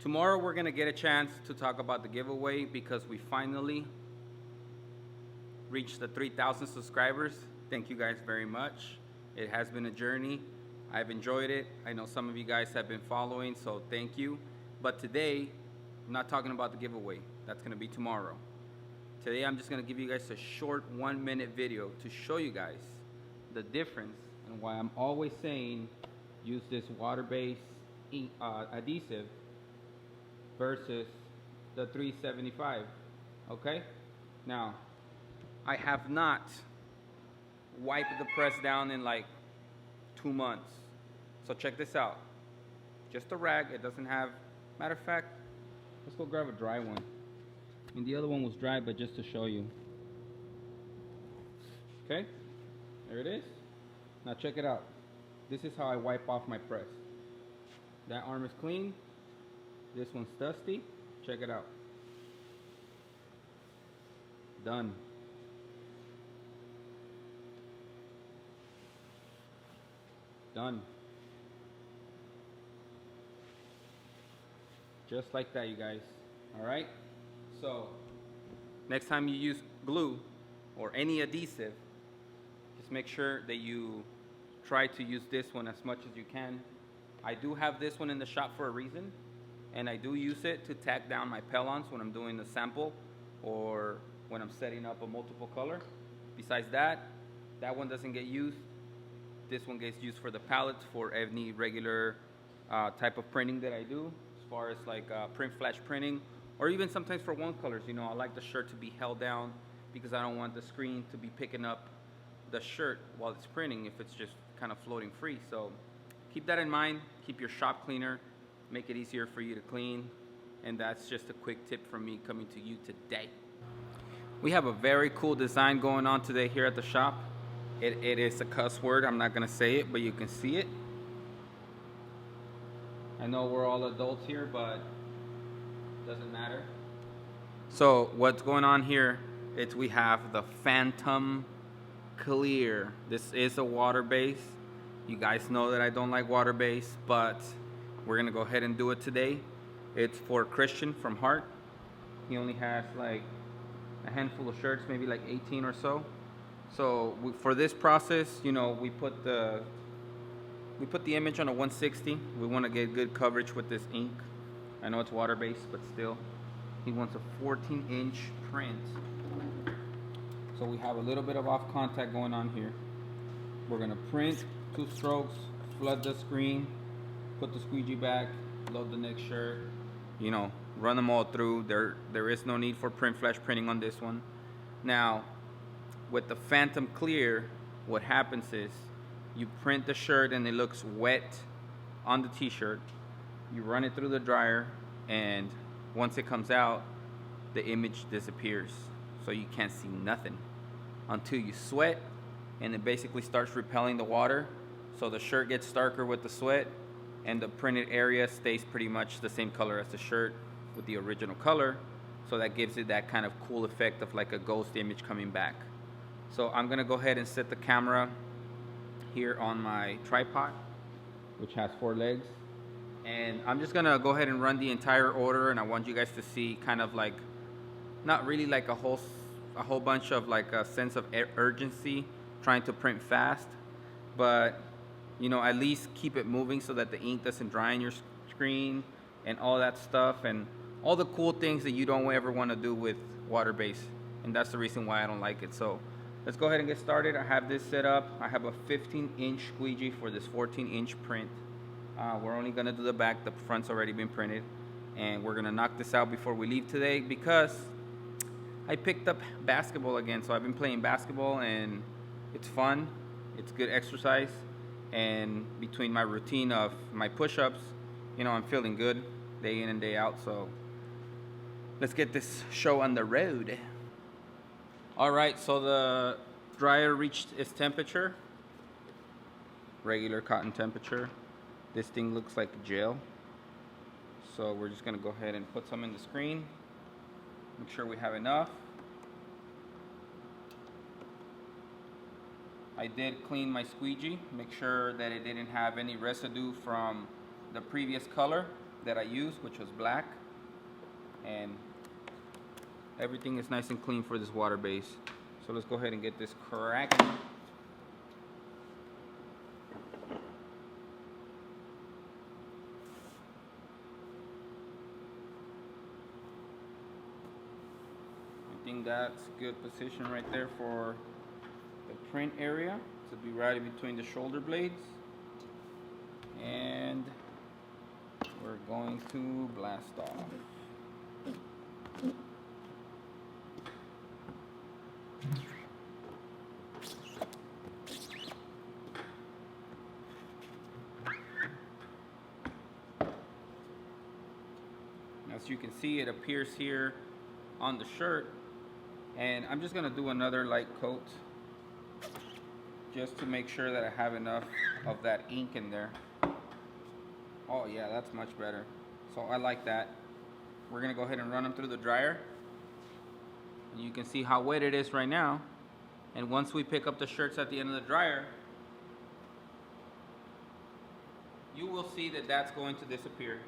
Tomorrow we're gonna get a chance to talk about the giveaway because we finally reached the 3,000 subscribers. Thank you guys very much. It has been a journey. I've enjoyed it. I know some of you guys have been following, so thank you. But today, I'm not talking about the giveaway. That's gonna be tomorrow. Today I'm just gonna give you guys a short 1-minute video to show you guys the difference and why I'm always saying use this water-based adhesive versus the 375. Okay? Now, I have not wiped the press down in like 2 months. So check this out. Just a rag. It doesn't have, matter of fact, let's go grab a dry one. I mean, the other one was dry, but just to show you. Okay? There it is. Now check it out. This is how I wipe off my press. That arm is clean. This one's dusty. Check it out. Done. Done. Just like that, you guys. All right? So, next time you use glue or any adhesive, just make sure that you try to use this one as much as you can. I do have this one in the shop for a reason, and I do use it to tack down my pelons when I'm doing the sample or when I'm setting up a multiple color. Besides that, that one doesn't get used. This one gets used for the palettes for any regular type of printing that I do, as far as like print flash printing, or even sometimes for one colors. You know, I like the shirt to be held down because I don't want the screen to be picking up the shirt while it's printing if it's just kind of floating free. So keep that in mind. Keep your shop cleaner. Make it easier for you to clean. And that's just a quick tip from me coming to you today. We have a very cool design going on today here at the shop. It is a cuss word. I'm not going to say it, but you can see it. I know we're all adults here, but it doesn't matter. So what's going on here is we have the Phantom Clear. This is a water base. You guys know that I don't like water base, but we're gonna go ahead and do it today. It's for Christian from Heart. He only has like a handful of shirts, maybe like 18 or so. So for this process, you know, we put the image on a 160. We want to get good coverage with this ink. I know it's water based, but still, he wants a 14-inch print. So we have a little bit of off contact going on here. We're gonna print 2 strokes, flood the screen, put the squeegee back, load the next shirt, you know, run them all through. There is no need for print flash printing on this one. Now, with the Phantom Clear, what happens is you print the shirt and it looks wet on the t-shirt. You run it through the dryer, and once it comes out, the image disappears. So you can't see nothing until you sweat, and it basically starts repelling the water. So the shirt gets darker with the sweat, and the printed area stays pretty much the same color as the shirt with the original color. So that gives it that kind of cool effect of like a ghost image coming back. So I'm gonna go ahead and set the camera here on my tripod, which has 4 legs. And I'm just gonna go ahead and run the entire order, and I want you guys to see kind of like, not really like a whole bunch of like a sense of urgency trying to print fast, but you know, at least keep it moving so that the ink doesn't dry on your screen and all that stuff and all the cool things that you don't ever want to do with water base. And that's the reason why I don't like it. So let's go ahead and get started. I have this set up. I have a 15-inch squeegee for this 14-inch print. We're only gonna do the back. The front's already been printed, and we're gonna knock this out before we leave today because I picked up basketball again. So I've been playing basketball, and it's fun. It's good exercise, and between my routine of my push-ups, you know, I'm feeling good day in and day out. So let's get this show on the road. All right, so the dryer reached its temperature, regular cotton temperature. This thing looks like gel. So we're just gonna go ahead and put some in the screen. Make sure we have enough. I did clean my squeegee, make sure that it didn't have any residue from the previous color. that I used, which was black, and everything is nice and clean for this water base. So let's go ahead and get this cracking. I think that's a good position right there for the print area to be right in between the shoulder blades. And we're going to blast off. As you can see, it appears here on the shirt, and I'm just gonna do another light coat just to make sure that I have enough of that ink in there. Oh yeah, that's much better. So I like that. We're gonna go ahead and run them through the dryer. And you can see how wet it is right now. And once we pick up the shirts at the end of the dryer, you will see that that's going to disappear.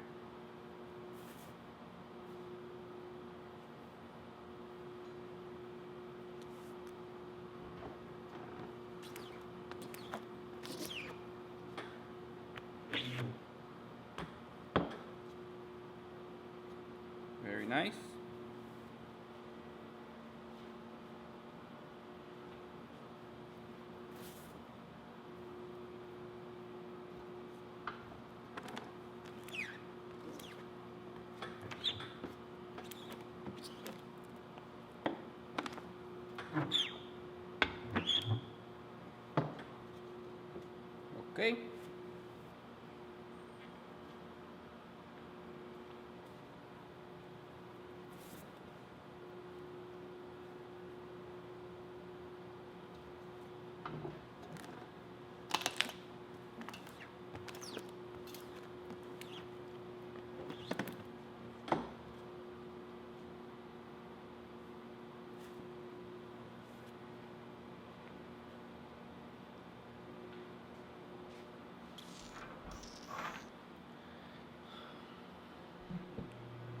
Very nice. Okay.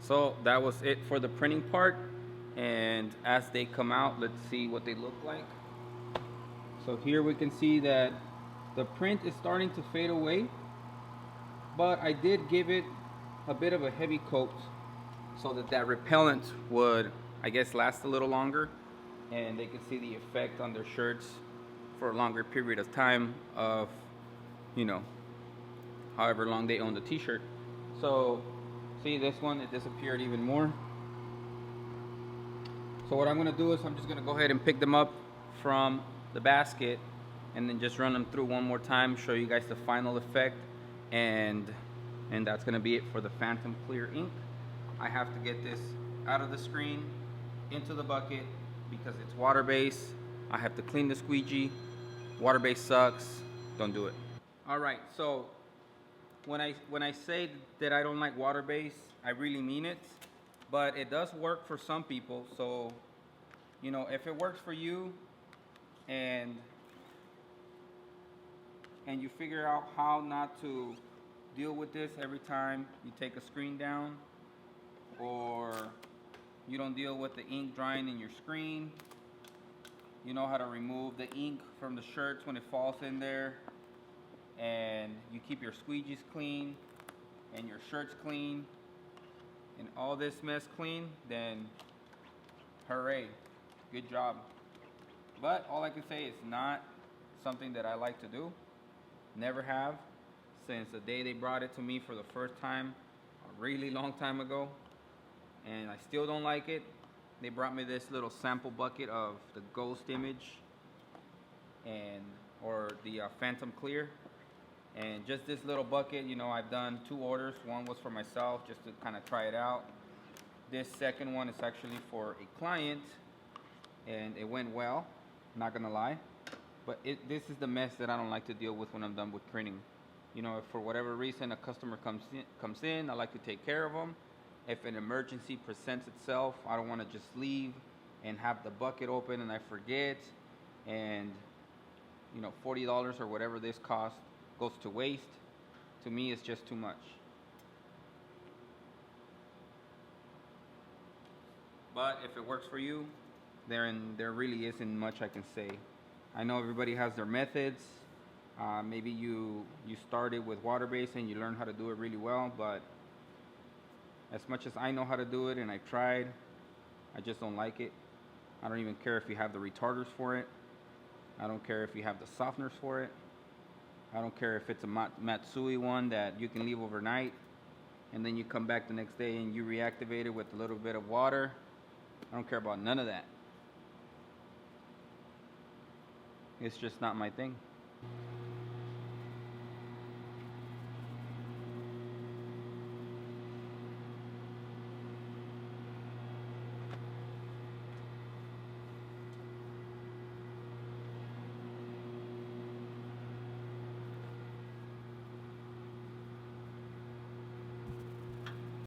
So that was it for the printing part, and as they come out, let's see what they look like. So here we can see that the print is starting to fade away, but I did give it a bit of a heavy coat so that that repellent would, I guess, last a little longer, and they can see the effect on their shirts for a longer period of time of, you know, however long they own the t-shirt. So see, this one, it disappeared even more. So what I'm gonna do is I'm just gonna go ahead and pick them up from the basket and then just run them through one more time, show you guys the final effect, and that's gonna be it for the Phantom Clear ink. I have to get this out of the screen into the bucket because it's water-based. I have to clean the squeegee. Water-based sucks, don't do it. All right, so when I say that I don't like water-based, I really mean it, but it does work for some people. So, you know, if it works for you and you figure out how not to deal with this every time you take a screen down, or you don't deal with the ink drying in your screen, you know how to remove the ink from the shirts when it falls in there, and you keep your squeegees clean and your shirts clean and all this mess clean, then hooray, good job. But all I can say, it's not something that I like to do. Never have since the day they brought it to me for the first time a really long time ago, and I still don't like it. They brought me this little sample bucket of the Ghost Image or the Phantom Clear. And just this little bucket, you know, I've done 2 orders. One was for myself just to kind of try it out. This second one is actually for a client, and it went well, not gonna lie. But this is the mess that I don't like to deal with when I'm done with printing. You know, if for whatever reason a customer comes in, I like to take care of them. If an emergency presents itself, I don't want to just leave and have the bucket open and I forget, and you know, $40 or whatever this costs goes to waste. To me, it's just too much. But if it works for you, there really isn't much I can say. I know everybody has their methods. Maybe you started with water-based and you learned how to do it really well, but as much as I know how to do it and I tried, I just don't like it. I don't even care if you have the retarders for it. I don't care if you have the softeners for it. I don't care if it's a Matsui one that you can leave overnight and then you come back the next day and you reactivate it with a little bit of water. I don't care about none of that. It's just not my thing.